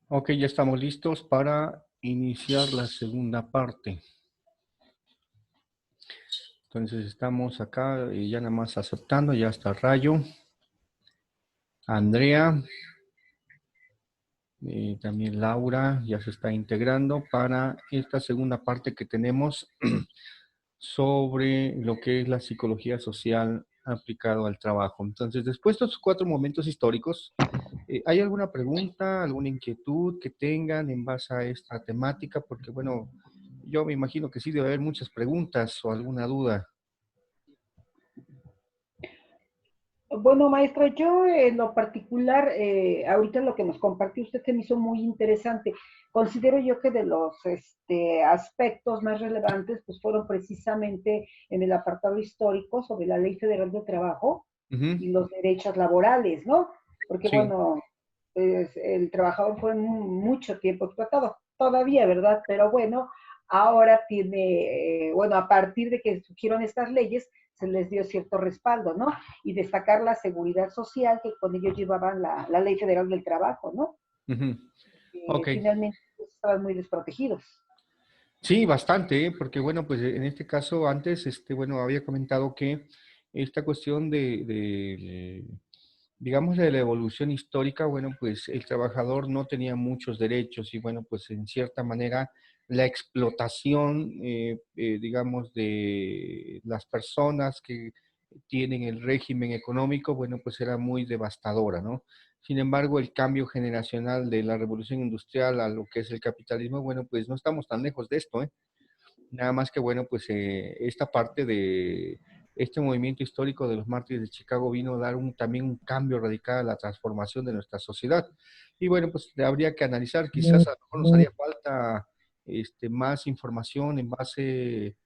Ok, ya estamos listos para iniciar la segunda parte. Entonces estamos acá ya nada más aceptando, ya está Rayo, Andrea, también Laura ya se está integrando para esta segunda parte que tenemos sobre lo que es la psicología social aplicado al trabajo. Entonces, después de estos 4 momentos históricos, ¿hay alguna pregunta, alguna inquietud que tengan en base a esta temática? Porque, bueno, yo me imagino que sí debe haber muchas preguntas o alguna duda. Bueno, maestra, yo en lo particular, ahorita lo que nos compartió usted se me hizo muy interesante. Considero yo que de los aspectos más relevantes, pues fueron precisamente en el apartado histórico sobre la Ley Federal de Trabajo Ujú. y los derechos laborales, ¿no? Porque, Sí, bueno, pues, el trabajador fue mucho tiempo explotado, todavía, ¿verdad? Pero bueno, ahora tiene, bueno, a partir de que surgieron estas leyes, se les dio cierto respaldo, ¿no? Y destacar la seguridad social que con ellos llevaban la Ley Federal del Trabajo, ¿no? ujú. Ok. Finalmente pues, estaban muy desprotegidos. Sí, bastante, porque bueno, pues en este caso antes, bueno, había comentado que esta cuestión digamos, de la evolución histórica, bueno, pues el trabajador no tenía muchos derechos y bueno, pues en cierta manera la explotación, digamos, de las personas que tienen el régimen económico, bueno, pues era muy devastadora, ¿no? Sin embargo, el cambio generacional de la revolución industrial a lo que es el capitalismo, bueno, pues no estamos tan lejos de esto, ¿eh? Nada más que, bueno, pues esta parte de este movimiento histórico de los mártires de Chicago vino a dar también un cambio radical a la transformación de nuestra sociedad. Y bueno, pues habría que analizar, quizás a lo mejor nos haría falta más información en base,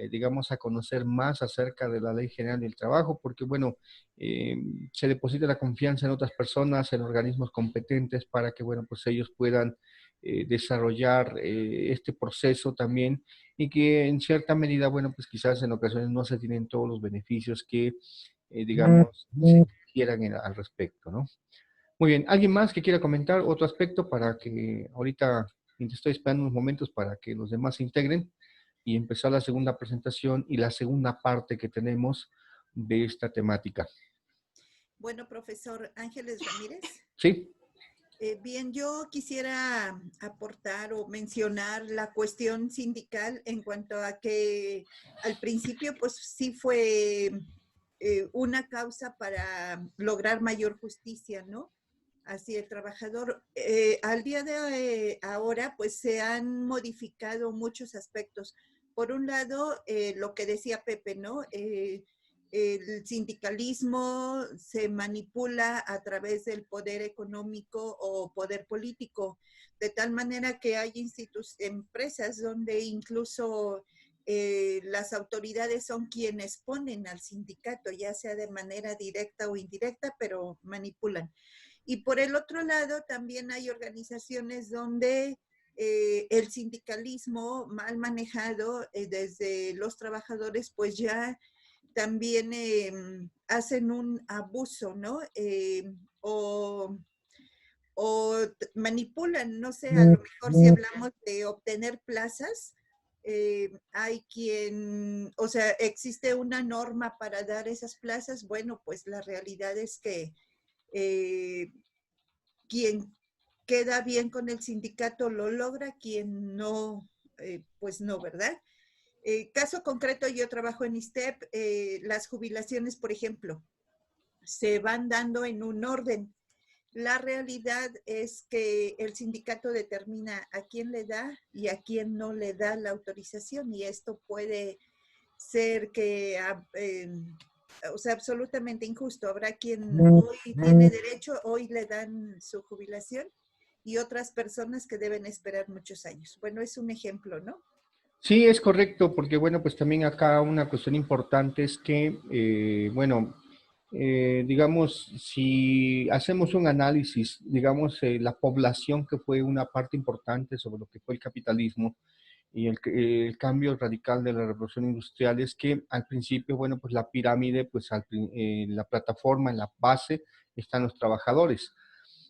digamos, a conocer más acerca de la Ley General del Trabajo, porque bueno, eh, se deposita la confianza en otras personas, en organismos competentes para que, bueno, pues ellos puedan desarrollar este proceso también y que en cierta medida, bueno, pues quizás en ocasiones no se tienen todos los beneficios que, digamos, se quieran al respecto, ¿no? Muy bien, ¿alguien más que quiera comentar otro aspecto para que ahorita estoy esperando unos momentos para que los demás se integren y empezar la segunda presentación y la segunda parte que tenemos de esta temática? Bueno, profesor Ángeles Ramírez. Sí, Bien, yo quisiera aportar o mencionar la cuestión sindical en cuanto a que al principio pues sí fue una causa para lograr mayor justicia, ¿no? Hacia el trabajador. Al día de ahora pues se han modificado muchos aspectos. Por un lado, lo que decía Pepe, ¿no? El sindicalismo se manipula a través del poder económico o poder político, de tal manera que hay empresas donde incluso las autoridades son quienes ponen al sindicato, ya sea de manera directa o indirecta, pero manipulan. Y por el otro lado, también hay organizaciones donde el sindicalismo mal manejado desde los trabajadores, pues ya también hacen un abuso, ¿no? O manipulan, no sé, a lo mejor si hablamos de obtener plazas, hay quien, o sea, existe una norma para dar esas plazas, bueno, pues la realidad es que eh, quien queda bien con el sindicato lo logra, quien no, pues no, ¿verdad? Caso concreto, yo trabajo en ISTEP, las jubilaciones, por ejemplo, se van dando en un orden. La realidad es que el sindicato determina a quién le da y a quién no le da la autorización y esto puede ser que, o sea, absolutamente injusto. Habrá quien hoy tiene derecho, hoy le dan su jubilación y otras personas que deben esperar muchos años. Bueno, es un ejemplo, ¿no? sí, es correcto, porque bueno, pues también acá una cuestión importante es que, bueno, digamos, si hacemos un análisis, digamos, la población que fue una parte importante sobre lo que fue el capitalismo, y el cambio radical de la revolución industrial es que al principio, bueno, pues la pirámide, pues la plataforma, en la base, están los trabajadores.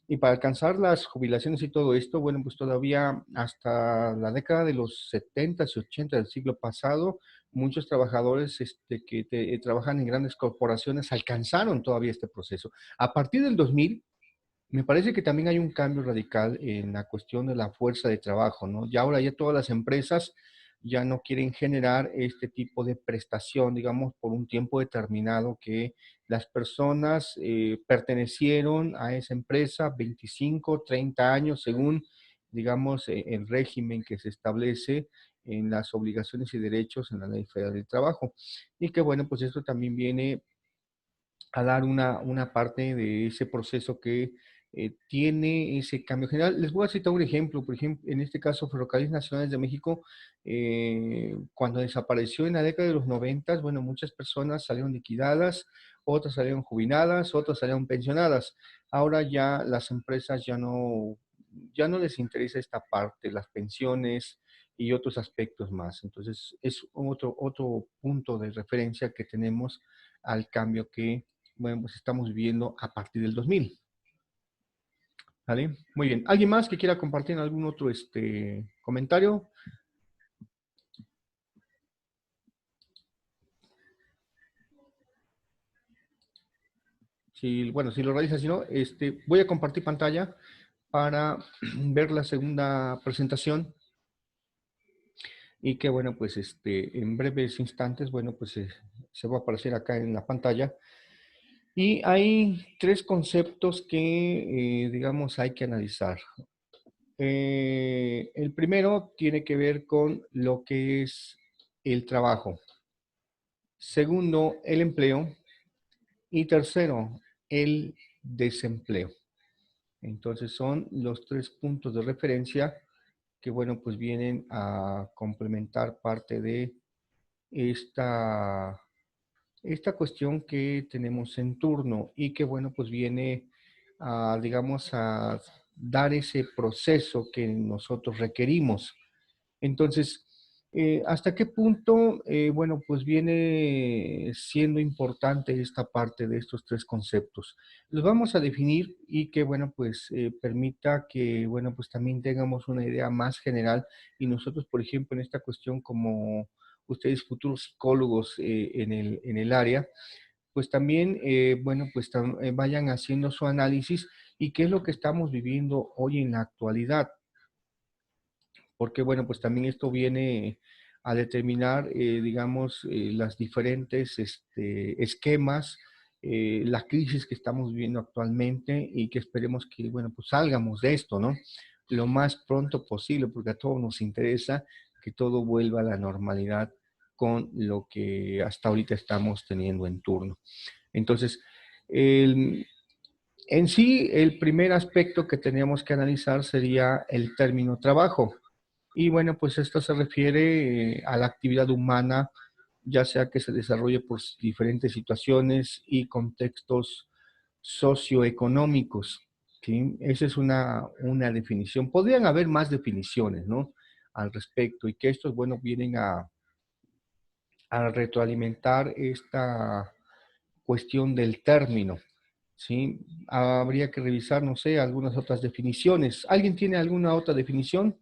Y para alcanzar las jubilaciones y todo esto, bueno, pues todavía hasta la década de los 70 y 80 del siglo pasado, muchos trabajadores que trabajan en grandes corporaciones alcanzaron todavía este proceso. A partir del 2000, me parece que también hay un cambio radical en la cuestión de la fuerza de trabajo, ¿no? Ya ahora ya todas las empresas ya no quieren generar este tipo de prestación, digamos, por un tiempo determinado que las personas pertenecieron a esa empresa 25, 30 años, según, digamos, el régimen que se establece en las obligaciones y derechos en la Ley Federal del Trabajo. Y que, bueno, pues esto también viene a dar una parte de ese proceso que tiene ese cambio general. Les voy a citar un ejemplo, por ejemplo, en este caso, Ferrocarriles Nacionales de México, cuando desapareció en la década de los 90, bueno, muchas personas salieron liquidadas, otras salieron jubiladas, otras salieron pensionadas. Ahora ya las empresas ya no les interesa esta parte, las pensiones y otros aspectos más. Entonces, es otro punto de referencia que tenemos al cambio que, bueno, pues estamos viviendo a partir del 2000. ¿Vale? Muy bien. ¿Alguien más que quiera compartir algún otro comentario? Bueno, si lo realiza, si no, voy a compartir pantalla para ver la segunda presentación y que, bueno, pues en breves instantes, bueno, pues se va a aparecer acá en la pantalla. Y hay tres conceptos que, digamos, hay que analizar. El primero tiene que ver con lo que es el trabajo. Segundo, el empleo. Y tercero, el desempleo. Entonces son los tres puntos de referencia que, bueno, pues vienen a complementar parte de esta cuestión que tenemos en turno y que, bueno, pues viene a, digamos, a dar ese proceso que nosotros requerimos. Entonces, ¿hasta qué punto, bueno, pues viene siendo importante esta parte de estos tres conceptos? Los vamos a definir y que, bueno, pues permita que, bueno, pues también tengamos una idea más general y nosotros, por ejemplo, en esta cuestión como ustedes futuros psicólogos en el área, pues también, bueno, pues vayan haciendo su análisis y qué es lo que estamos viviendo hoy en la actualidad porque bueno, pues también esto viene a determinar, digamos, las diferentes esquemas, la crisis que estamos viviendo actualmente y que esperemos que, bueno, pues salgamos de esto, ¿no? Lo más pronto posible, porque a todos nos interesa que todo vuelva a la normalidad con lo que hasta ahorita estamos teniendo en turno. Entonces, en sí, el primer aspecto que teníamos que analizar sería el término trabajo. Y bueno, pues esto se refiere a la actividad humana, ya sea que se desarrolle por diferentes situaciones y contextos socioeconómicos. ¿Sí? Esa es una definición. Podrían haber más definiciones, ¿no? Al respecto y que estos, bueno, vienen a retroalimentar esta cuestión del término. ¿Sí? Habría que revisar, no sé, algunas otras definiciones. ¿Alguien tiene alguna otra definición?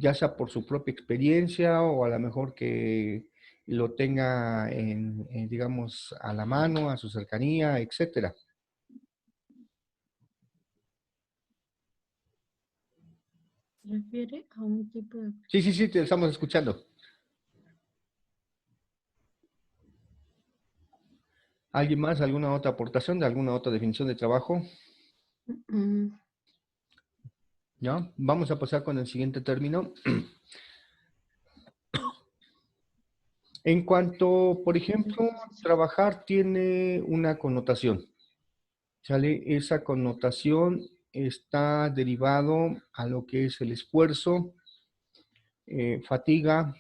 Ya sea por su propia experiencia o a lo mejor que lo tenga digamos, a la mano, a su cercanía, etcétera. ¿Se refiere a un tipo de... Sí, sí, sí, te estamos escuchando. ¿Alguien más? ¿Alguna otra aportación de alguna otra definición de trabajo? ¿Ya? Vamos a pasar con el siguiente término. En cuanto, por ejemplo, trabajar tiene una connotación, ¿sale? Esa connotación está derivado a lo que es el esfuerzo, fatiga,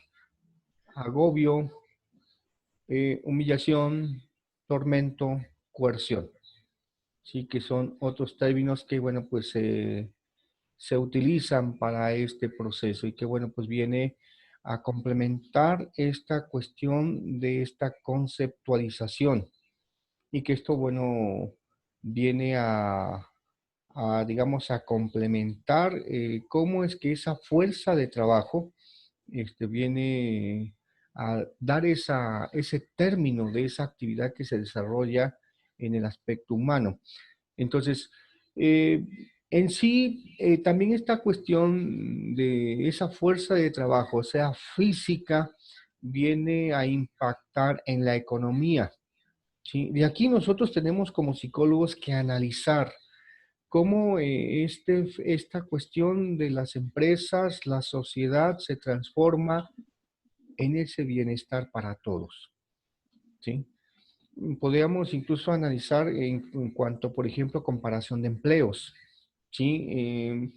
agobio, humillación, tormento, coerción. Sí, que son otros términos que, bueno, pues se utilizan para este proceso y que, bueno, pues viene a complementar esta cuestión de esta conceptualización y que esto, bueno, viene digamos, a complementar cómo es que esa fuerza de trabajo viene a dar ese término de esa actividad que se desarrolla en el aspecto humano. Entonces, eh, en sí, también esta cuestión de esa fuerza de trabajo, o sea, física, viene a impactar en la economía, ¿sí? De aquí nosotros tenemos como psicólogos que analizar cómo esta cuestión de las empresas, la sociedad se transforma en ese bienestar para todos, ¿sí? Podríamos incluso analizar en cuanto, por ejemplo, comparación de empleos, ¿sí?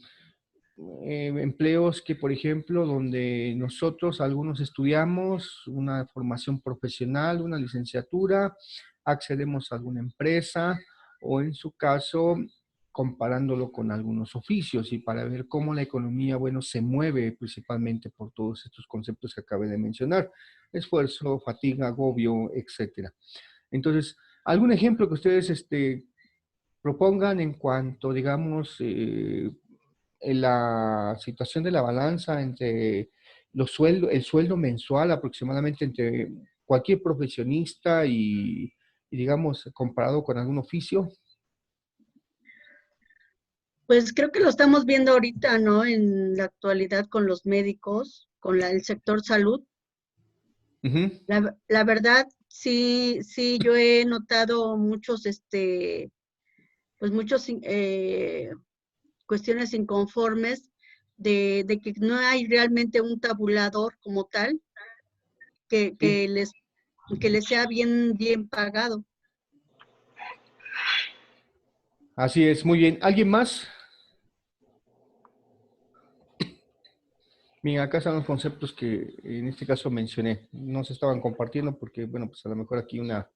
Empleos que, por ejemplo, donde nosotros algunos estudiamos una formación profesional, una licenciatura, accedemos a alguna empresa o en su caso comparándolo con algunos oficios y para ver cómo la economía, bueno, se mueve principalmente por todos estos conceptos que acabé de mencionar, esfuerzo, fatiga, agobio, etcétera. Entonces, algún ejemplo que ustedes propongan en cuanto, digamos, en la situación de la balanza entre el sueldo mensual aproximadamente entre cualquier profesionista y, digamos, comparado con algún oficio. Pues creo que lo estamos viendo ahorita, ¿no? En la actualidad con los médicos, con el sector salud. Ujú. La verdad, sí, sí, yo he notado muchos, pues muchos cuestiones inconformes de que no hay realmente un tabulador como tal que, Sí, que les, que les sea bien, bien pagado. así es, muy bien. ¿Alguien más? Bien, acá están los conceptos que en este caso mencioné. No se estaban compartiendo porque, bueno, pues a lo mejor aquí una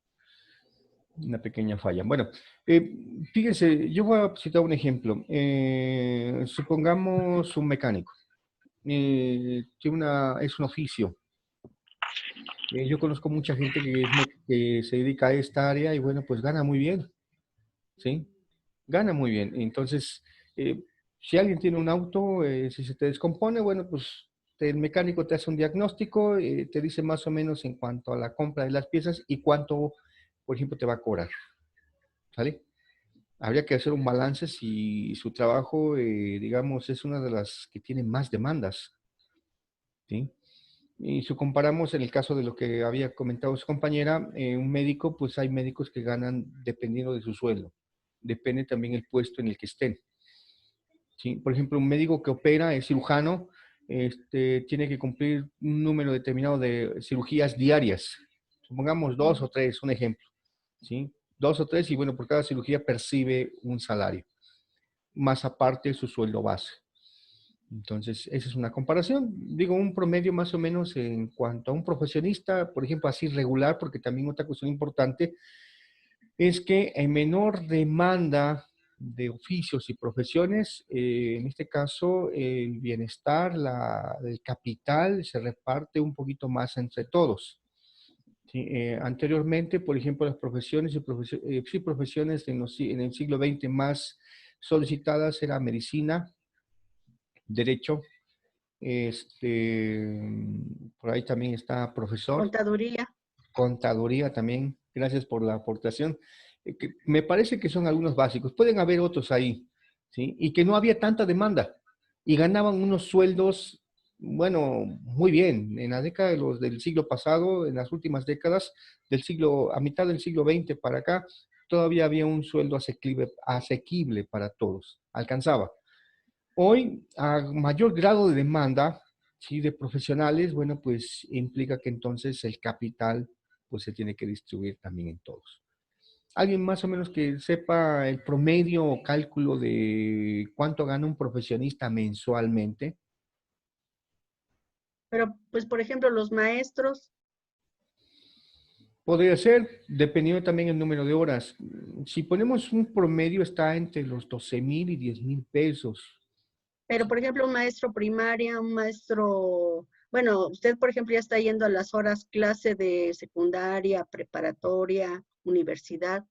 pequeña falla. Bueno, fíjense, yo voy a citar un ejemplo. Supongamos un mecánico. Es un oficio. Yo conozco mucha gente que se dedica a esta área y bueno, pues gana muy bien, ¿sí? Gana muy bien. Entonces, eh, si alguien tiene un auto, si se te descompone, bueno, pues el mecánico te hace un diagnóstico, te dice más o menos en cuanto a la compra de las piezas y cuánto, por ejemplo, te va a cobrar, ¿sale? Habría que hacer un balance si su trabajo, digamos, es una de las que tiene más demandas, ¿sí? Y si comparamos en el caso de lo que había comentado su compañera, un médico, pues hay médicos que ganan dependiendo de su sueldo. Depende también el puesto en el que estén. ¿Sí? Por ejemplo, un médico que opera, es cirujano, tiene que cumplir un número determinado de cirugías diarias. Supongamos 2 o 3, un ejemplo. ¿Sí? 2 o 3 y bueno, por cada cirugía percibe un salario, más aparte su sueldo base. Entonces, esa es una comparación. Digo, un promedio más o menos en cuanto a un profesionista, por ejemplo, así regular, porque también otra cuestión importante es que en menor demanda de oficios y profesiones, en este caso, el bienestar, el capital se reparte un poquito más entre todos. ¿Sí? Anteriormente, por ejemplo, las profesiones sí, profesiones en el siglo XX más solicitadas era medicina, derecho, este, por ahí también está profesor, Contaduría. contaduría también. Gracias por la aportación. Me parece que son algunos básicos. Pueden haber otros ahí, ¿sí? Y que no había tanta demanda y ganaban unos sueldos, bueno, muy bien. En la década del siglo pasado, en las últimas décadas a mitad del siglo XX para acá, todavía había un sueldo asequible para todos. Alcanzaba. Hoy, a mayor grado de demanda, ¿sí? De profesionales, bueno, pues implica que entonces el capital pues se tiene que distribuir también en todos. ¿Alguien más o menos que sepa el promedio o cálculo de cuánto gana un profesionista mensualmente? Pero, pues, por ejemplo, los maestros, Podría ser, dependiendo también el número de horas. Si ponemos un promedio, está entre los 12,000 y 10,000 pesos. Pero, por ejemplo, un maestro primaria, un maestro, bueno, usted, por ejemplo, ya está yendo a las horas clase de secundaria, preparatoria, universidad.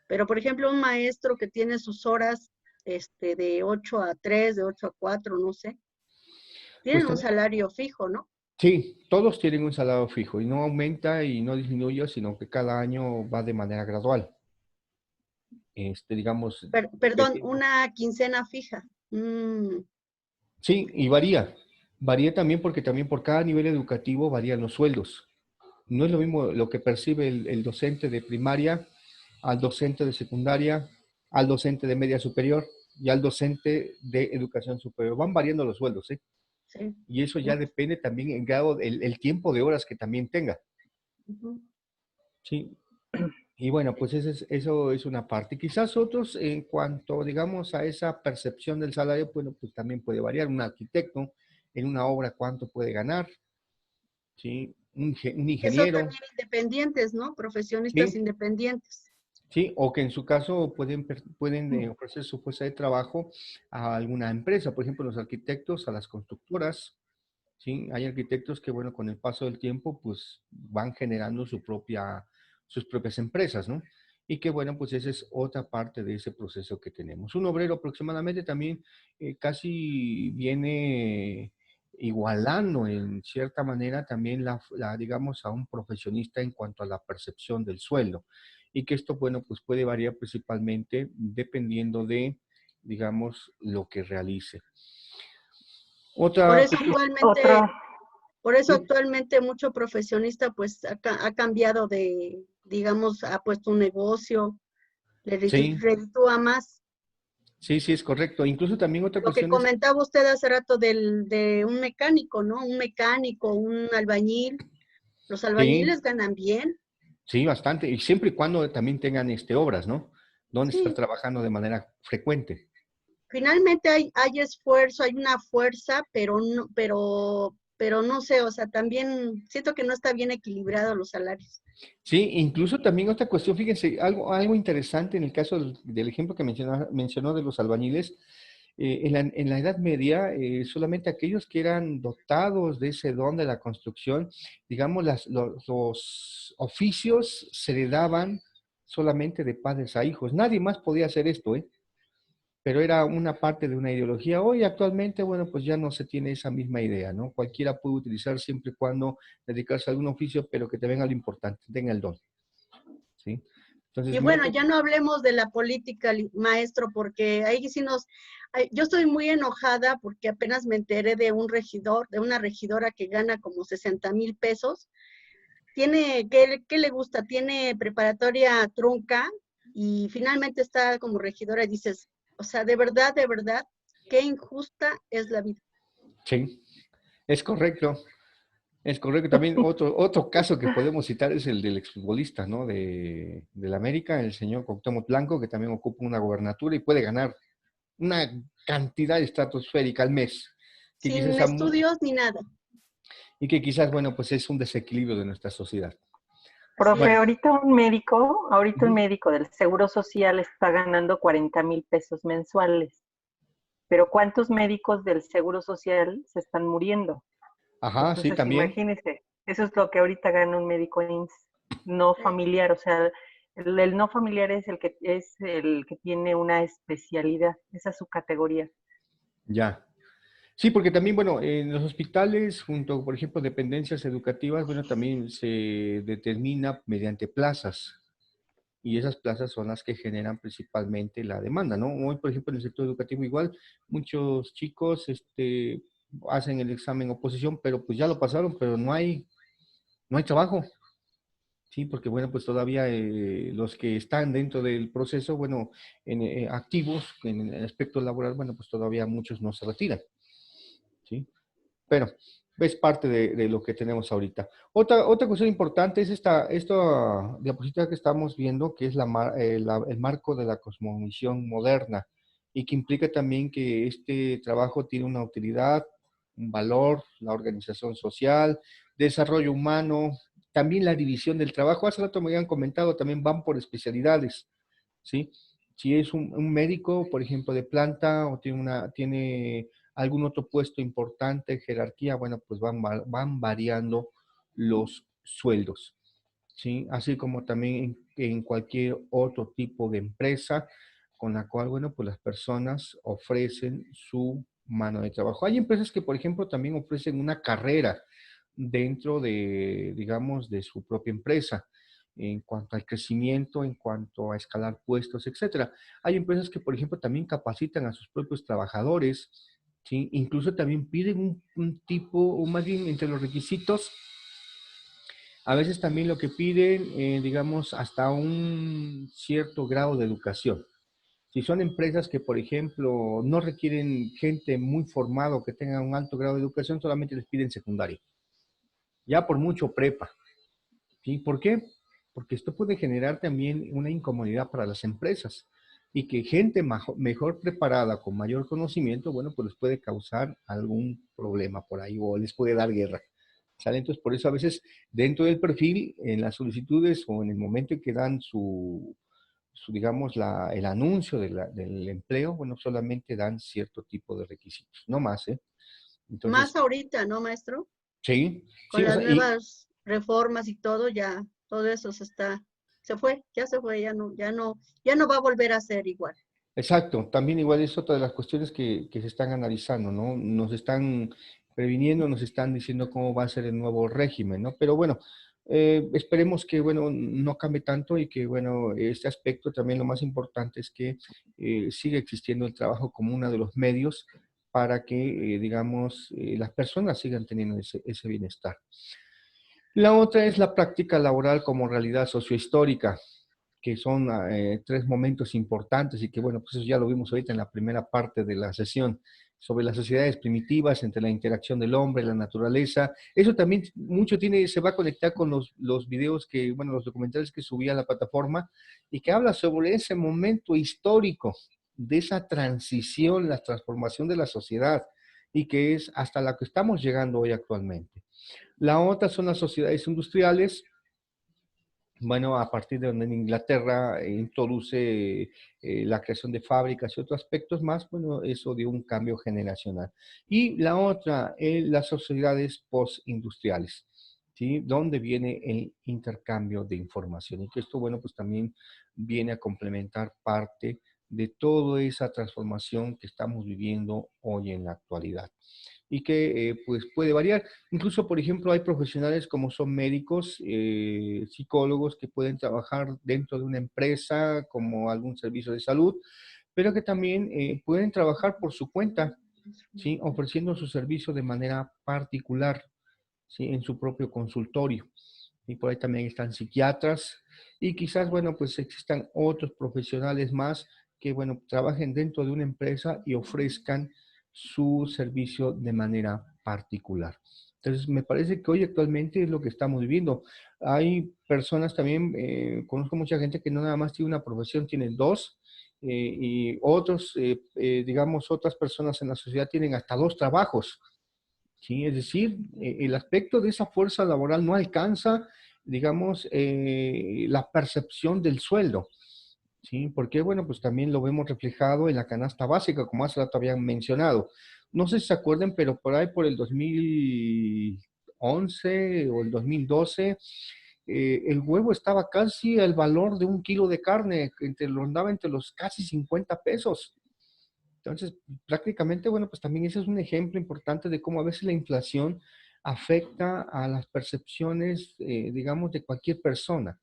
Pero, por ejemplo, un maestro que tiene sus horas de 8 a 3, de 8 a 4, no sé, Pues tienen un salario fijo, ¿no? sí, todos tienen un salario fijo y no aumenta y no disminuye, sino que cada año va de manera gradual. Digamos, Perdón, dependiendo. una quincena fija. Mm, Sí, y varía. Varía también porque también por cada nivel educativo varían los sueldos. No es lo mismo lo que percibe el docente de primaria al docente de secundaria, al docente de media superior y al docente de educación superior. Van variando los sueldos, ¿eh? sí. Y eso ya depende también en grado el tiempo de horas que también tenga. Ujú. Sí. Y bueno, pues eso es una parte. Quizás otros, en cuanto, digamos, a esa percepción del salario, bueno, pues también puede variar. Un arquitecto en una obra, ¿cuánto puede ganar? ¿Sí? Un Eso ingeniero, también independientes, ¿no? Profesionistas ¿sí? independientes. Sí, o que en su caso pueden ofrecer su fuerza de trabajo a alguna empresa, por ejemplo, los arquitectos, a las constructoras, ¿sí? Hay arquitectos que, bueno, con el paso del tiempo, pues van generando sus propias empresas, ¿no? Y que, bueno, pues esa es otra parte de ese proceso que tenemos. Un obrero aproximadamente también casi viene igualando en cierta manera también digamos, a un profesionista en cuanto a la percepción del sueldo. Y que esto, bueno, pues puede variar principalmente dependiendo de, digamos, lo que realice. Por Otra eso cuestión. actualmente, Otro, por eso Sí, actualmente mucho profesionista pues ha cambiado de, digamos, ha puesto un negocio, le sí, reditúa más. sí, sí, es correcto. Incluso también otra Lo que cuestión es, comentaba usted hace rato de un mecánico, ¿no? Un mecánico, un albañil. Los sí, albañiles ganan bien. sí, bastante. Y siempre y cuando también tengan obras, ¿no? Donde estar Sí, trabajando de manera frecuente. finalmente hay esfuerzo, hay una fuerza, pero no sé, o sea, también siento que no está bien equilibrado los salarios. Sí, incluso también otra cuestión, fíjense, algo interesante en el caso del ejemplo que mencionó de los albañiles, en la Edad Media, solamente aquellos que eran dotados de ese don de la construcción, digamos, los oficios se heredaban solamente de padres a hijos. Nadie más podía hacer esto, ¿eh? Pero era una parte de una ideología. Hoy actualmente, bueno, pues ya no se tiene esa misma idea, ¿no? Cualquiera puede utilizar siempre y cuando dedicarse a algún oficio, pero que te venga lo importante, tenga el don, ¿sí? Y Entonces, bueno, ya no hablemos de la política, maestro, porque ahí sí yo estoy muy enojada porque apenas me enteré de un regidor, de una regidora que gana como 60,000 pesos. ¿Qué le gusta? Tiene preparatoria trunca y finalmente está como regidora y dices, o sea, de verdad, qué injusta es la vida. sí, es correcto. Es correcto. También otro caso que podemos citar es el del exfutbolista, ¿no? Del América, el señor Cuauhtémoc Blanco, que también ocupa una gobernatura y puede ganar una cantidad estratosférica al mes, que quizás Sin sea estudios ni nada. y que quizás, bueno, pues es un desequilibrio de nuestra sociedad. Así profe, Bueno, es. ahorita un ujú, médico del Seguro Social está ganando 40,000 pesos mensuales. Pero ¿cuántos médicos del Seguro Social se están muriendo? ajá, sí, Entonces, también, imagínense, eso es lo que ahorita gana un médico IMSS, no familiar, o sea, el no familiar es el que tiene una especialidad, esa es su categoría. ya. Sí, porque también, bueno, en los hospitales, junto, por ejemplo, dependencias educativas, bueno, también se determina mediante plazas. Y esas plazas son las que generan principalmente la demanda, ¿no? Hoy, por ejemplo, en el sector educativo igual, muchos chicos hacen el examen oposición, pero pues ya lo pasaron, pero no hay trabajo, ¿sí? Porque, bueno, pues todavía los que están dentro del proceso, bueno, activos en el aspecto laboral, bueno, pues todavía muchos no se retiran, ¿sí? Pero es parte de lo que tenemos ahorita. Otra cuestión importante es esta diapositiva que estamos viendo, que es el marco de la cosmovisión moderna y que implica también que este trabajo tiene una utilidad, un valor, la organización social, desarrollo humano, también la división del trabajo. Hace rato me habían comentado, también van por especialidades, ¿sí? Si es un médico, por ejemplo, de planta o tiene algún otro puesto importante en jerarquía, bueno, pues van variando los sueldos, ¿sí? Así como también en cualquier otro tipo de empresa con la cual, bueno, pues las personas ofrecen su mano de trabajo. Hay empresas que, por ejemplo, también ofrecen una carrera dentro de, digamos, de su propia empresa en cuanto al crecimiento, en cuanto a escalar puestos, etcétera. Hay empresas que, por ejemplo, también capacitan a sus propios trabajadores, ¿sí? Incluso también piden un tipo, o más bien entre los requisitos, a veces también lo que piden, digamos, hasta un cierto grado de educación. Si son empresas que, por ejemplo, no requieren gente muy formada o que tengan un alto grado de educación, solamente les piden secundaria. Ya por mucho prepa. ¿Sí? ¿Por qué? Porque esto puede generar también una incomodidad para las empresas y que gente mejor preparada, con mayor conocimiento, bueno, pues les puede causar algún problema por ahí o les puede dar guerra. ¿Sale? Entonces, por eso a veces dentro del perfil, en las solicitudes o en el momento en que dan digamos, el anuncio del empleo, bueno, solamente dan cierto tipo de requisitos, no más, ¿eh? Más Entonces, ahorita, ¿no, maestro? sí, Con sí, o las sea, nuevas reformas y todo, ya todo eso se fue, ya no va a volver a ser igual. exacto, también igual es otra de las cuestiones que se están analizando, ¿no? Nos están previniendo, nos están diciendo cómo va a ser el nuevo régimen, ¿no? Pero bueno, esperemos que, bueno, no cambie tanto y que, bueno, este aspecto también lo más importante es que siga existiendo el trabajo como uno de los medios para que, digamos, las personas sigan teniendo ese bienestar. La otra es la práctica laboral como realidad sociohistórica, que son tres momentos importantes y que, bueno, pues eso ya lo vimos ahorita en la primera parte de la sesión, sobre las sociedades primitivas, entre la interacción del hombre y la naturaleza. Eso también mucho se va a conectar con los videos que, bueno, los documentales que subí a la plataforma y que habla sobre ese momento histórico de esa transición, la transformación de la sociedad y que es hasta la que estamos llegando hoy actualmente. La otra son las sociedades industriales, bueno, a partir de donde en Inglaterra introduce la creación de fábricas y otros aspectos más, bueno, eso dio un cambio generacional. Y la otra, las sociedades postindustriales, ¿sí? Donde viene el intercambio de información. Y que esto, bueno, pues también viene a complementar parte de toda esa transformación que estamos viviendo hoy en la actualidad y que pues puede variar. Incluso, por ejemplo, hay profesionales como son médicos, psicólogos que pueden trabajar dentro de una empresa como algún servicio de salud, pero que también pueden trabajar por su cuenta, ¿sí? Ofreciendo su servicio de manera particular, ¿sí? En su propio consultorio. Y por ahí también están psiquiatras y quizás, bueno, pues existan otros profesionales más que, bueno, trabajen dentro de una empresa y ofrezcan su servicio de manera particular. Entonces, me parece que hoy actualmente es lo que estamos viviendo. Hay personas también, conozco mucha gente que no nada más tiene una profesión, tienen dos, y otros, digamos, otras personas en la sociedad tienen hasta dos trabajos. ¿Sí? Es decir, el aspecto de esa fuerza laboral no alcanza, digamos, la percepción del sueldo. ¿Sí? Porque, bueno, pues también lo vemos reflejado en la canasta básica, como hace rato habían mencionado. No sé si se acuerdan, pero por ahí por el 2011 o el 2012, el huevo estaba casi al valor de un kilo de carne, rondaba entre los casi 50 pesos. Entonces, prácticamente, bueno, pues también ese es un ejemplo importante de cómo a veces la inflación afecta a las percepciones, digamos, de cualquier persona.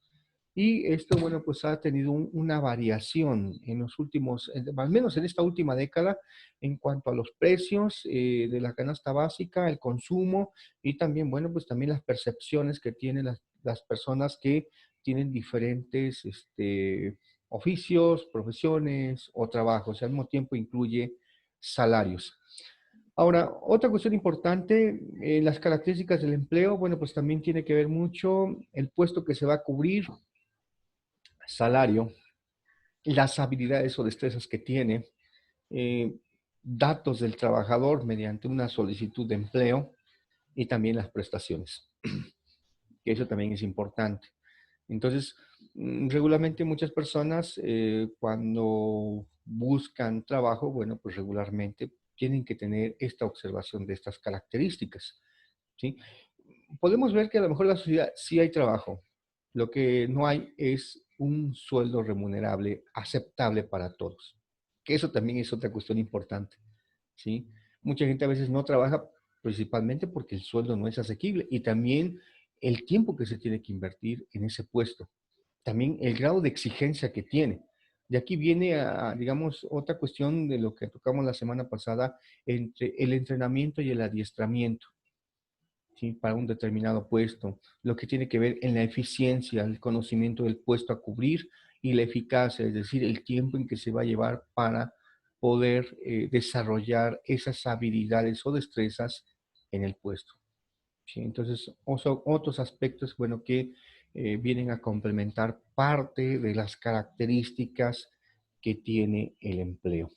Y esto, bueno, pues ha tenido una variación en los últimos, al menos en esta última década, en cuanto a los precios de la canasta básica, el consumo y también, bueno, pues también las percepciones que tienen las personas que tienen diferentes oficios, profesiones o trabajos. Y al mismo tiempo incluye salarios. Ahora, otra cuestión importante, las características del empleo, bueno, pues también tiene que ver mucho el puesto que se va a cubrir, salario, las habilidades o destrezas que tiene, eh, datos del trabajador mediante una solicitud de empleo y también las prestaciones, que eso también es importante. Entonces, Regularmente muchas personas cuando buscan trabajo, bueno, pues regularmente tienen que tener esta observación de estas características, ¿sí? Podemos ver que a lo mejor en la sociedad sí hay trabajo. Lo que no hay es un sueldo remunerable aceptable para todos. Que eso también es otra cuestión importante, ¿sí? Mucha gente a veces no trabaja principalmente porque el sueldo no es asequible y también el tiempo que se tiene que invertir en ese puesto. También el grado de exigencia que tiene. De aquí viene, digamos, otra cuestión de lo que tocamos la semana pasada entre el entrenamiento y el adiestramiento. ¿Sí? Para un determinado puesto, lo que tiene que ver en la eficiencia, el conocimiento del puesto a cubrir y la eficacia, es decir, el tiempo en que se va a llevar para poder desarrollar esas habilidades o destrezas en el puesto. ¿Sí? Entonces, otros aspectos, bueno, que vienen a complementar parte de las características que tiene el empleo.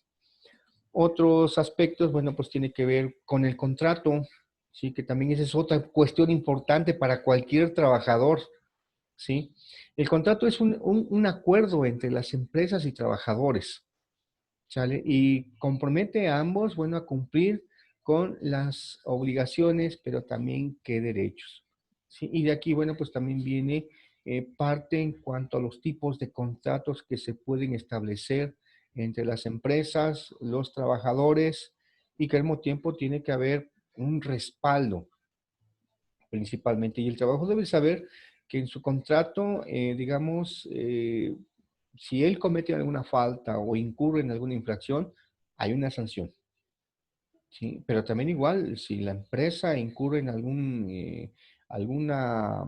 Otros aspectos, bueno, pues tiene que ver con el contrato, ¿sí? Que también esa es otra cuestión importante para cualquier trabajador, ¿sí? El contrato es un acuerdo entre las empresas y trabajadores, ¿sale? Y compromete a ambos, bueno, a cumplir con las obligaciones, pero también qué derechos, ¿sí? Y de aquí, bueno, pues también viene parte en cuanto a los tipos de contratos que se pueden establecer entre las empresas, los trabajadores, y que al mismo tiempo tiene que haber un respaldo principalmente. Y el trabajo debe saber que en su contrato, digamos, si él comete alguna falta o incurre en alguna infracción, hay una sanción. ¿Sí? Pero también igual, si la empresa incurre en alguna,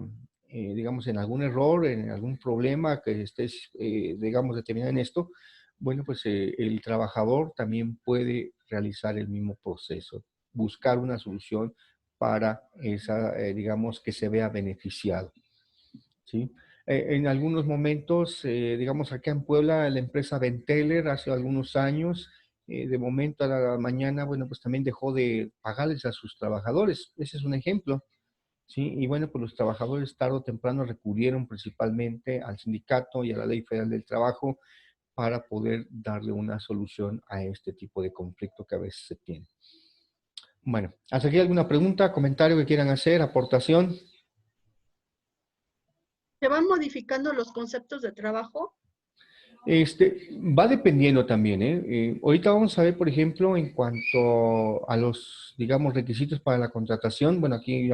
digamos, en algún error, en algún problema que estés, digamos, determinado en esto, bueno, pues el trabajador también puede realizar el mismo proceso, buscar una solución para esa, digamos, que se vea beneficiado. ¿Sí? En algunos momentos, digamos, acá en Puebla, la empresa Benteler hace algunos años, de momento a la mañana, bueno, pues también dejó de pagarles a sus trabajadores. Ese es un ejemplo, ¿sí? Y bueno, pues los trabajadores tarde o temprano recurrieron principalmente al sindicato y a la Ley Federal del Trabajo para poder darle una solución a este tipo de conflicto que a veces se tiene. Bueno, ¿hasta aquí alguna pregunta, comentario que quieran hacer, aportación? ¿Se van modificando los conceptos de trabajo? Va dependiendo también, ¿eh? Ahorita vamos a ver, por ejemplo, en cuanto a los, digamos, requisitos para la contratación. Bueno, aquí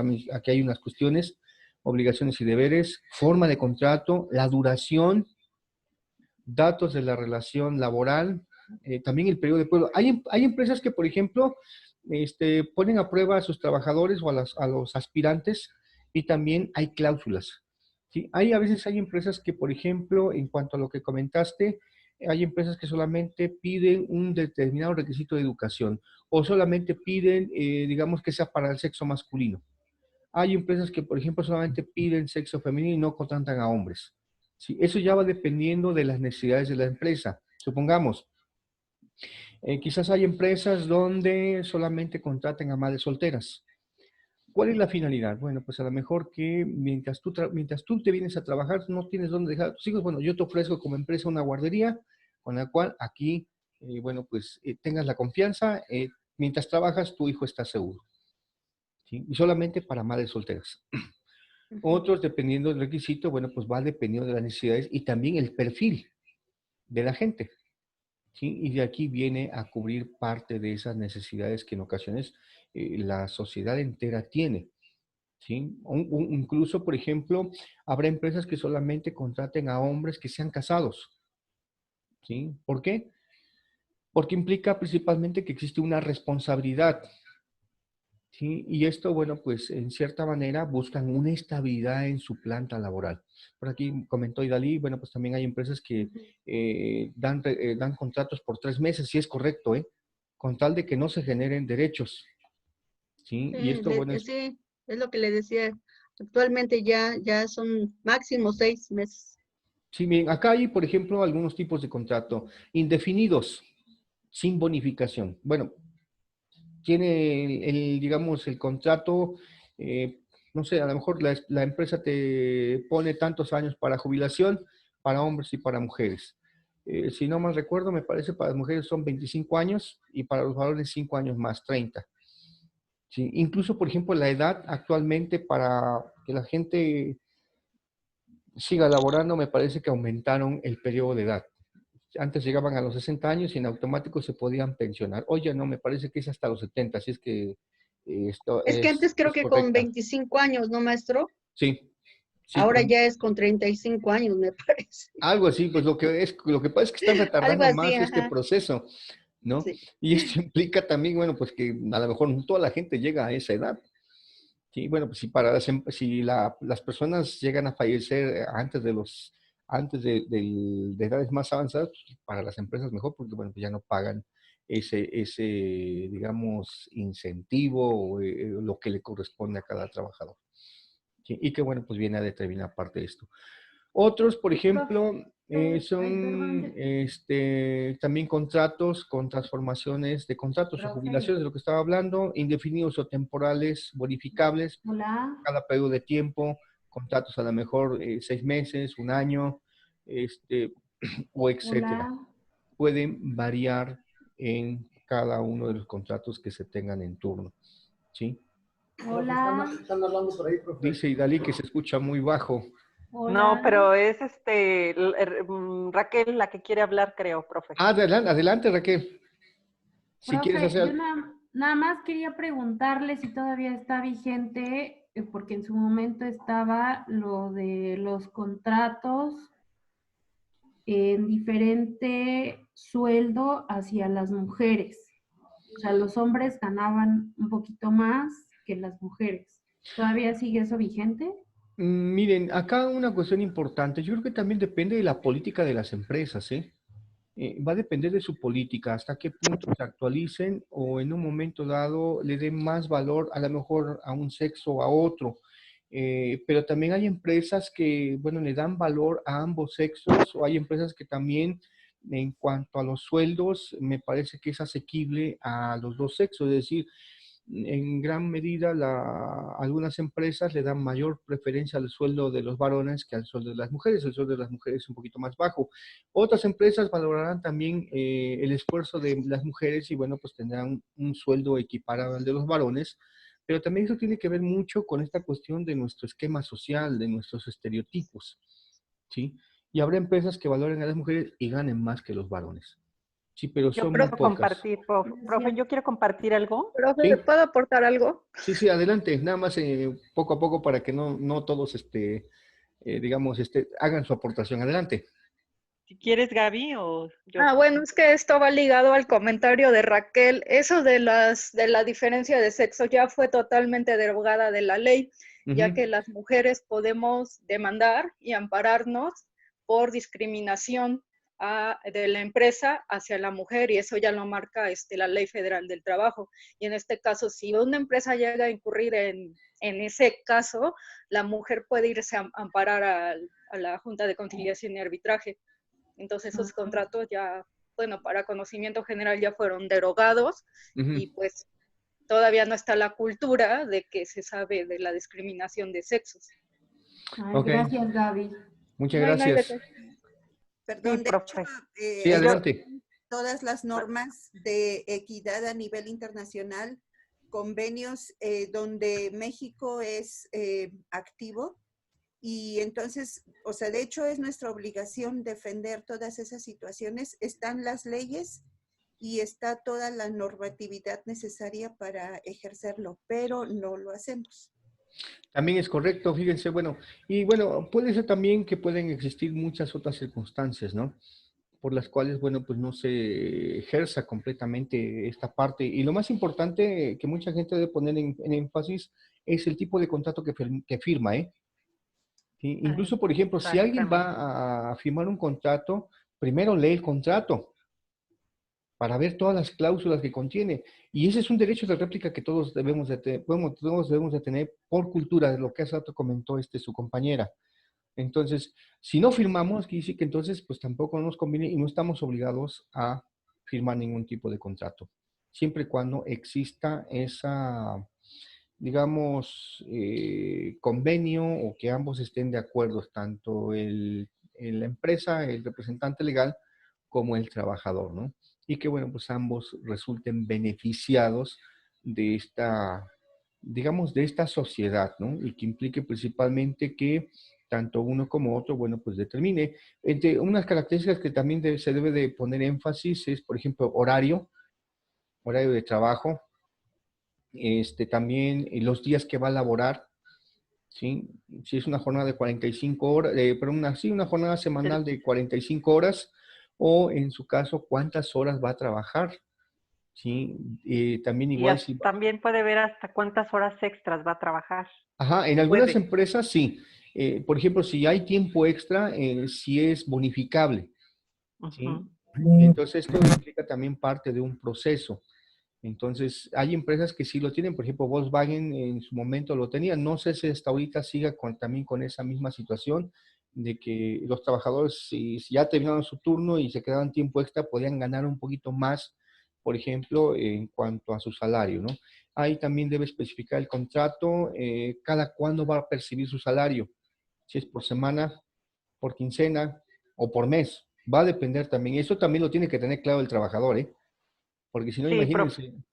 hay unas cuestiones, obligaciones y deberes, forma de contrato, la duración, datos de la relación laboral, también el periodo de prueba. Hay empresas que, por ejemplo, ponen a prueba a sus trabajadores o a los aspirantes y también hay cláusulas. ¿Sí? A veces hay empresas que, por ejemplo, en cuanto a lo que comentaste, hay empresas que solamente piden un determinado requisito de educación o solamente piden, digamos, que sea para el sexo masculino. Hay empresas que, por ejemplo, solamente piden sexo femenino y no contratan a hombres. ¿Sí? Eso ya va dependiendo de las necesidades de la empresa. Supongamos, quizás hay empresas donde solamente contraten a madres solteras. ¿Cuál es la finalidad? Bueno, pues a lo mejor que mientras tú te vienes a trabajar, no tienes dónde dejar a tus hijos. Bueno, yo te ofrezco como empresa una guardería con la cual aquí, bueno, pues tengas la confianza. Mientras trabajas, tu hijo está seguro. ¿Sí? Y solamente para madres solteras. Otros, dependiendo del requisito, bueno, pues va dependiendo de las necesidades y también el perfil de la gente. ¿Sí? Y de aquí viene a cubrir parte de esas necesidades que en ocasiones la sociedad entera tiene. ¿Sí? Incluso, por ejemplo, habrá empresas que solamente contraten a hombres que sean casados. ¿Sí? ¿Por qué? Porque implica principalmente que existe una responsabilidad. ¿Sí? Y esto, bueno, pues en cierta manera buscan una estabilidad en su planta laboral. Por aquí comentó Idalí, bueno, pues también hay empresas que dan contratos por 3 meses, si es correcto, ¿eh? Con tal de que no se generen derechos. ¿Sí? Y esto, bueno, Sí, es lo que le decía. Actualmente ya son máximo 6 meses. sí, bien, acá hay, por ejemplo, algunos tipos de contrato indefinidos, sin bonificación. Bueno, tiene digamos, el contrato, no sé, a lo mejor la empresa te pone tantos años para jubilación, para hombres y para mujeres. Si no mal recuerdo, me parece para las mujeres son 25 años y para los varones 5 años más, 30. ¿Sí? Incluso, por ejemplo, la edad actualmente para que la gente siga laborando, me parece que aumentaron el periodo de edad. Antes llegaban a los 60 años y en automático se podían pensionar. Hoy ya no, me parece que es hasta los 70, así es que esto Es que antes creo es que con correcta. 25 años, ¿no, maestro? Sí, sí, Ahora ya es con 35 años, me parece. algo así, pues lo que pasa es que están Algo retardando así, más este ajá. proceso, ¿no? Sí. Y esto implica también, bueno, pues que a lo mejor no toda la gente llega a esa edad. Sí, bueno, pues si las personas llegan a fallecer de edades más avanzadas, pues, para las empresas mejor, porque bueno, pues ya no pagan ese, digamos, incentivo o lo que le corresponde a cada trabajador. Sí, y que bueno, pues viene a determinar parte de esto. Otros, por ejemplo, son perdón, también contratos con transformaciones de contratos o profe. jubilaciones, de lo que estaba hablando, indefinidos o temporales, bonificables, Hola. cada periodo de tiempo, contratos a lo mejor 6 meses, un año, este, o etcétera. Hola. Pueden variar en cada uno de los contratos que se tengan en turno, ¿sí? Hola. Están hablando por ahí, profe. Dice Idalí que se escucha muy bajo. No, Hola. pero es Raquel la que quiere hablar, creo, profe. Adelante, adelante, Raquel. Si quieres Profe, yo hacer... nada más quería preguntarle si todavía está vigente, porque en su momento estaba lo de los contratos en diferente sueldo hacia las mujeres. O sea, los hombres ganaban un poquito más que las mujeres. ¿Todavía sigue eso vigente? Miren, acá una cuestión importante, yo creo que también depende de la política de las empresas, ¿eh? Va a depender de su política, hasta qué punto se actualicen o en un momento dado le den más valor a lo mejor a un sexo o a otro. Pero también hay empresas que, bueno, le dan valor a ambos sexos o hay empresas que también, en cuanto a los sueldos, me parece que es asequible a los dos sexos, es decir, en gran medida algunas empresas le dan mayor preferencia al sueldo de los varones que al sueldo de las mujeres. El sueldo de las mujeres es un poquito más bajo. Otras empresas valorarán también el esfuerzo de las mujeres y bueno, pues tendrán un sueldo equiparado al de los varones. Pero también eso tiene que ver mucho con esta cuestión de nuestro esquema social, de nuestros estereotipos, ¿sí? Y habrá empresas que valoren a las mujeres y ganen más que los varones. Sí, pero Yo son muy quiero pocas. compartir, profe, yo quiero compartir algo. Profe, ¿puedo aportar algo? Sí, sí, adelante, nada más poco a poco para que no todos, digamos, hagan su aportación. Adelante. Si quieres, Gaby, o yo. Bueno, es que esto va ligado al comentario de Raquel. Eso de la diferencia de sexo ya fue totalmente derogada de la ley, ya que las mujeres podemos demandar y ampararnos por discriminación de la empresa hacia la mujer, y eso ya lo marca la Ley Federal del Trabajo. Y en este caso, si una empresa llega a incurrir en ese caso, la mujer puede irse a amparar a la Junta de Conciliación y Arbitraje. Entonces esos contratos ya, bueno, para conocimiento general ya fueron derogados y pues todavía no está la cultura de que se sabe de la discriminación de sexos. Ay, gracias, Gaby. Muchas gracias. Perdón, Sí, de profe. hecho, Sí, adelante. todas las normas de equidad a nivel internacional, convenios donde México es activo. Y entonces, o sea, de hecho es nuestra obligación defender todas esas situaciones. Están las leyes y está toda la normatividad necesaria para ejercerlo, pero no lo hacemos. También es correcto, fíjense, bueno, y bueno, puede ser también que pueden existir muchas otras circunstancias, ¿no? Por las cuales, bueno, pues no se ejerza completamente esta parte. Y lo más importante que mucha gente debe poner en énfasis es el tipo de contrato que firma, ¿eh? ¿Sí? Incluso, por ejemplo, si alguien va a firmar un contrato, primero lee el contrato para ver todas las cláusulas que contiene. Y ese es un derecho de réplica que todos debemos de tener por cultura, de lo que hace rato comentó su compañera. Entonces, si no firmamos, quiere decir que entonces pues tampoco nos conviene y no estamos obligados a firmar ningún tipo de contrato, siempre y cuando exista esa, digamos, convenio o que ambos estén de acuerdo, tanto el la empresa, el representante legal, como el trabajador, ¿no? Y que, bueno, pues ambos resulten beneficiados de esta, digamos, de esta sociedad, ¿no? Y que implique principalmente que tanto uno como otro, bueno, pues determine. Entre unas características que también se debe de poner énfasis es, por ejemplo, horario de trabajo, también los días que va a laborar, ¿sí? Si es una jornada de 45 horas, pero sí, una jornada semanal de 45 horas, o en su caso, cuántas horas va a trabajar, ¿sí? También Y igual si... también puede ver hasta cuántas horas extras va a trabajar. Ajá, en algunas Puede. empresas sí. Por ejemplo, si hay tiempo extra, sí es bonificable, ¿sí? Ujú. Entonces, esto implica también parte de un proceso. Entonces, hay empresas que sí lo tienen, por ejemplo, Volkswagen en su momento lo tenía. No sé si hasta ahorita siga también con esa misma situación de que los trabajadores, si ya terminaron su turno y se quedaban tiempo extra, podían ganar un poquito más, por ejemplo, en cuanto a su salario, ¿no? Ahí también debe especificar el contrato, cada cuándo va a percibir su salario, si es por semana, por quincena o por mes. Va a depender también. Eso también lo tiene que tener claro el trabajador, ¿eh? Porque si no, Sí, profe. imagínense,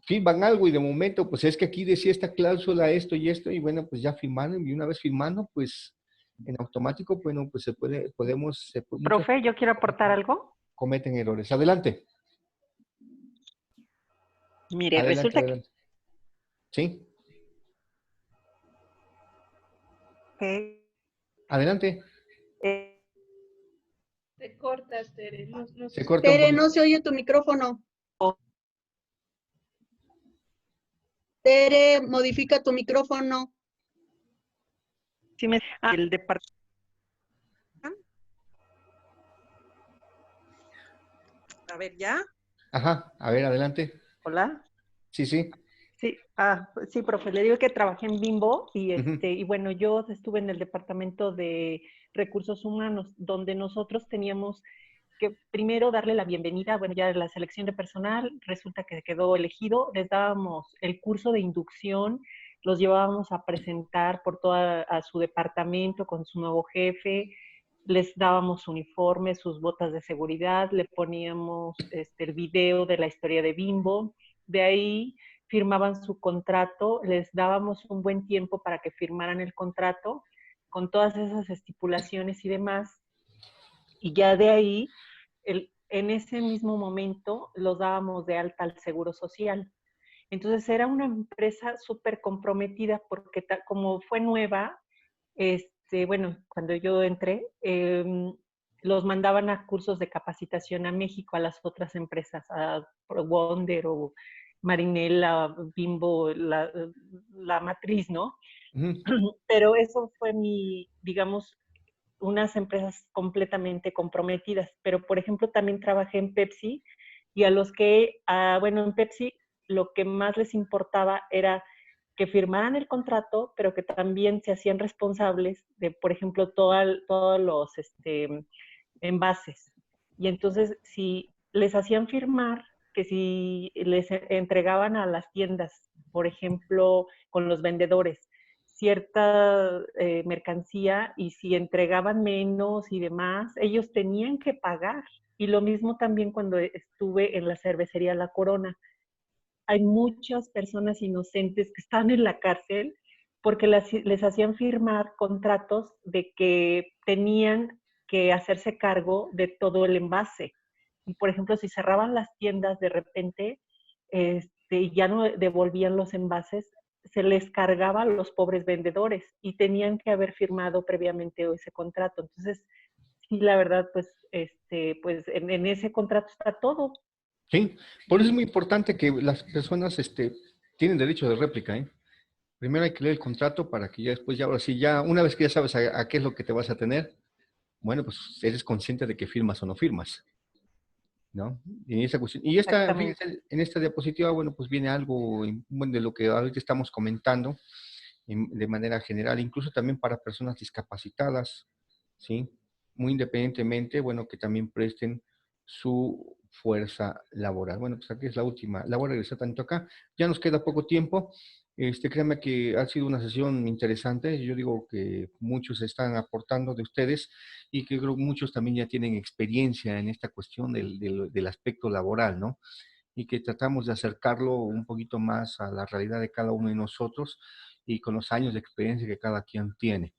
firman algo y de momento, pues es que aquí decía esta cláusula, esto, y bueno, pues ya firmaron, y una vez firmando, pues en automático, bueno, pues muchas Profe, yo quiero personas aportar algo. cometen errores. Adelante, Mire, adelante, resulta adelante. ¿Sí? que Adelante. Te cortas, Tere. No Se sé. corta un Tere, poquito. no se oye tu micrófono. Tere, modifica tu micrófono. sí el departamento. A ver, ¿ya? Ajá, a ver, adelante. Hola. Sí, sí. Sí, sí, profe, le digo que trabajé en Bimbo y Ujú. y bueno, yo estuve en el departamento de recursos humanos, donde nosotros teníamos que primero darle la bienvenida, bueno, ya de la selección de personal, resulta que quedó elegido, les dábamos el curso de inducción, los llevábamos a presentar por a su departamento con su nuevo jefe, les dábamos uniformes, sus botas de seguridad, le poníamos el video de la historia de Bimbo, de ahí firmaban su contrato, les dábamos un buen tiempo para que firmaran el contrato con todas esas estipulaciones y demás, y ya de ahí, en ese mismo momento, los dábamos de alta al Seguro Social. Entonces era una empresa súper comprometida porque como fue nueva, bueno, cuando yo entré, los mandaban a cursos de capacitación a México, a las otras empresas, a Wonder o Marinela, Bimbo, la matriz, ¿no? Ujú. Pero eso fue digamos, unas empresas completamente comprometidas. Pero, por ejemplo, también trabajé en Pepsi y a los que, bueno, en Pepsi lo que más les importaba era que firmaran el contrato, pero que también se hacían responsables de, por ejemplo, todos los envases. Y entonces, si les hacían firmar que si les entregaban a las tiendas, por ejemplo, con los vendedores, cierta mercancía y si entregaban menos y demás, ellos tenían que pagar. Y lo mismo también cuando estuve en la cervecería La Corona. Hay muchas personas inocentes que están en la cárcel porque les hacían firmar contratos de que tenían que hacerse cargo de todo el envase. Y por ejemplo, si cerraban las tiendas de repente y ya no devolvían los envases, se les cargaba a los pobres vendedores y tenían que haber firmado previamente ese contrato. Entonces, sí, la verdad, pues, pues en ese contrato está todo. Sí, por eso es Y muy importante que las personas tienen derecho de réplica, ¿eh? Primero hay que leer el contrato para que ya después, ya ahora sí, ya una vez que ya sabes a qué es lo que te vas a tener, bueno, pues eres consciente de que firmas o no firmas, ¿no? Y esa cuestión, y exactamente. fíjense, en esta diapositiva, bueno, pues viene algo bueno, de lo que ahorita estamos comentando de manera general, incluso también para personas discapacitadas, ¿sí? Muy independientemente, bueno, que también presten su fuerza laboral. Bueno, pues aquí es la última. La voy a regresar tanto acá. Ya nos queda poco tiempo. Créanme que ha sido una sesión interesante. Yo digo que muchos están aportando de ustedes y que creo que muchos también ya tienen experiencia en esta cuestión del aspecto laboral, ¿no? Y que tratamos de acercarlo un poquito más a la realidad de cada uno de nosotros y con los años de experiencia que cada quien tiene.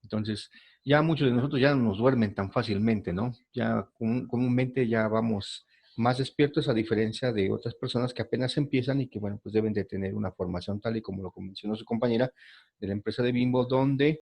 Entonces, ya muchos de nosotros ya no nos duermen tan fácilmente, ¿no? Ya comúnmente ya vamos más despiertos a diferencia de otras personas que apenas empiezan y que, bueno, pues deben de tener una formación tal y como lo mencionó su compañera de la empresa de Bimbo, donde